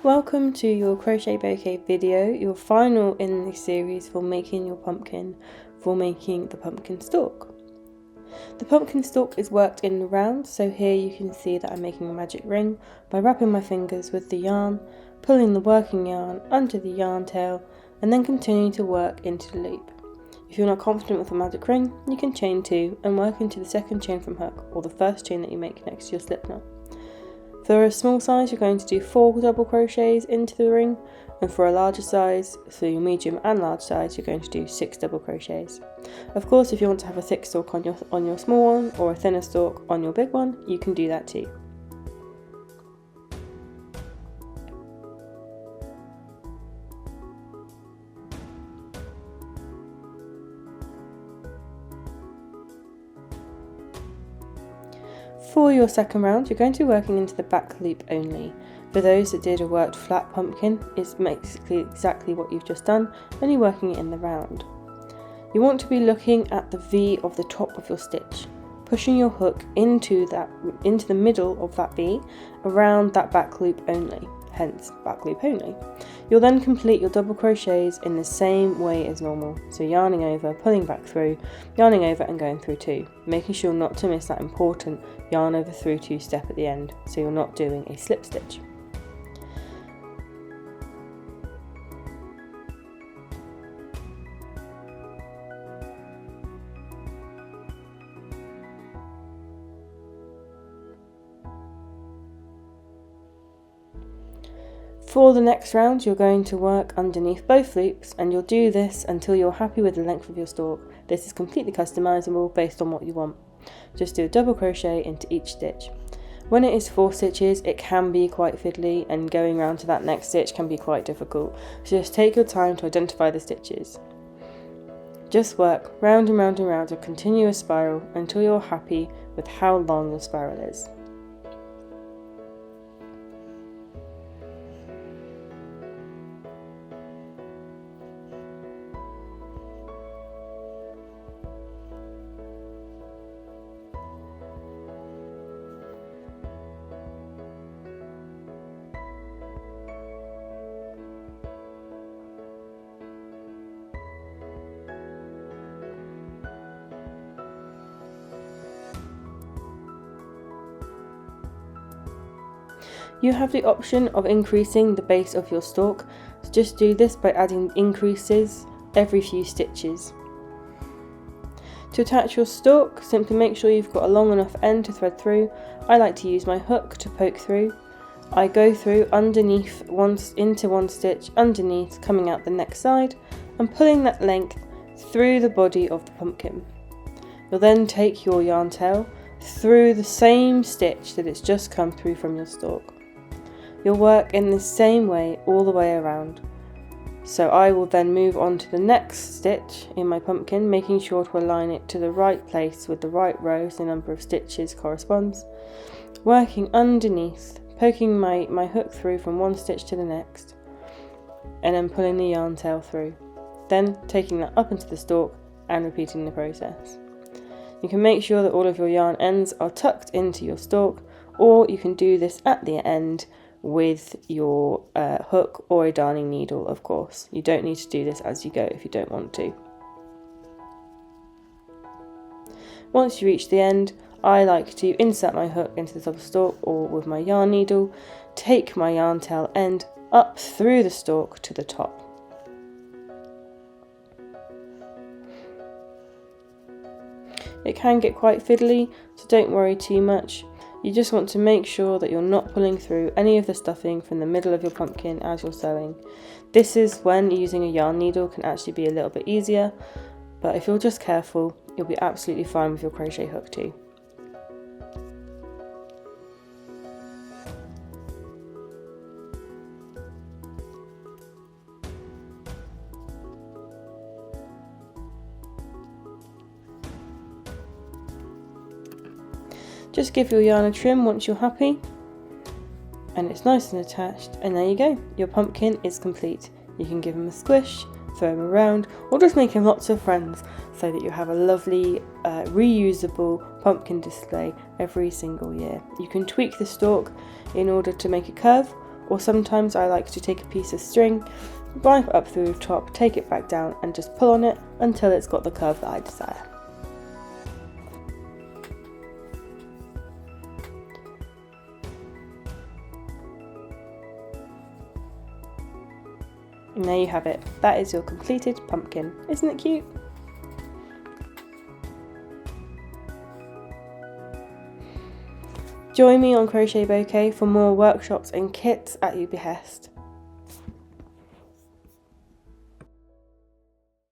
Welcome to your crochet bouquet video, your final in the series for making your pumpkin, for making the pumpkin stalk. The pumpkin stalk is worked in the round, so here you can see that I'm making a magic ring by wrapping my fingers with the yarn, pulling the working yarn under the yarn tail, and then continuing to work into the loop. If you're not confident with a magic ring, you can chain 2 and work into the second chain from hook, or the first chain that you make next to your slip knot. For a small size, you're going to do 4 double crochets into the ring, and for a larger size, so your medium and large size, you're going to do 6 double crochets. Of course, if you want to have a thick stalk on your small one, or a thinner stalk on your big one, you can do that too. For your second round, you're going to be working into the back loop only. For those that did a worked flat pumpkin, it's basically exactly what you've just done, only working it in the round. You want to be looking at the V of the top of your stitch, pushing your hook into the middle of that V, around that back loop only, hence back loop only. You'll then complete your double crochets in the same way as normal, so yarning over, pulling back through, yarning over and going through 2, making sure not to miss that important yarn over through 2 step at the end, so you're not doing a slip stitch. For the next round, you're going to work underneath both loops, and you'll do this until you're happy with the length of your stalk. This is completely customizable based on what you want. Just do a double crochet into each stitch. When it is 4 stitches, it can be quite fiddly, and going round to that next stitch can be quite difficult. So just take your time to identify the stitches. Just work round and round and round a continuous spiral until you're happy with how long your spiral is. You have the option of increasing the base of your stalk, so just do this by adding increases every few stitches. To attach your stalk, simply make sure you've got a long enough end to thread through. I like to use my hook to poke through. I go through underneath into one stitch underneath, coming out the next side and pulling that length through the body of the pumpkin. You'll then take your yarn tail through the same stitch that it's just come through from your stalk. You'll work in the same way all the way around. So I will then move on to the next stitch in my pumpkin, making sure to align it to the right place with the right row so the number of stitches corresponds. Working underneath, poking my hook through from one stitch to the next, and then pulling the yarn tail through. Then taking that up into the stalk and repeating the process. You can make sure that all of your yarn ends are tucked into your stalk, or you can do this at the end with your hook or a darning needle, of course. You don't need to do this as you go if you don't want to. Once you reach the end, I like to insert my hook into the top of the stalk, or with my yarn needle, take my yarn tail end up through the stalk to the top. It can get quite fiddly, so don't worry too much. You just want to make sure that you're not pulling through any of the stuffing from the middle of your pumpkin as you're sewing. This is when using a yarn needle can actually be a little bit easier, but if you're just careful, you'll be absolutely fine with your crochet hook too. Just give your yarn a trim once you're happy and it's nice and attached, and there you go, your pumpkin is complete. You can give him a squish, throw him around, or just make him lots of friends so that you have a lovely reusable pumpkin display every single year. You can tweak the stalk in order to make it curve, or sometimes I like to take a piece of string, wipe it up through the top, take it back down and just pull on it until it's got the curve that I desire. And there you have it. That is your completed pumpkin. Isn't it cute? Join me on Crochet Bouquet for more workshops and kits at your behest.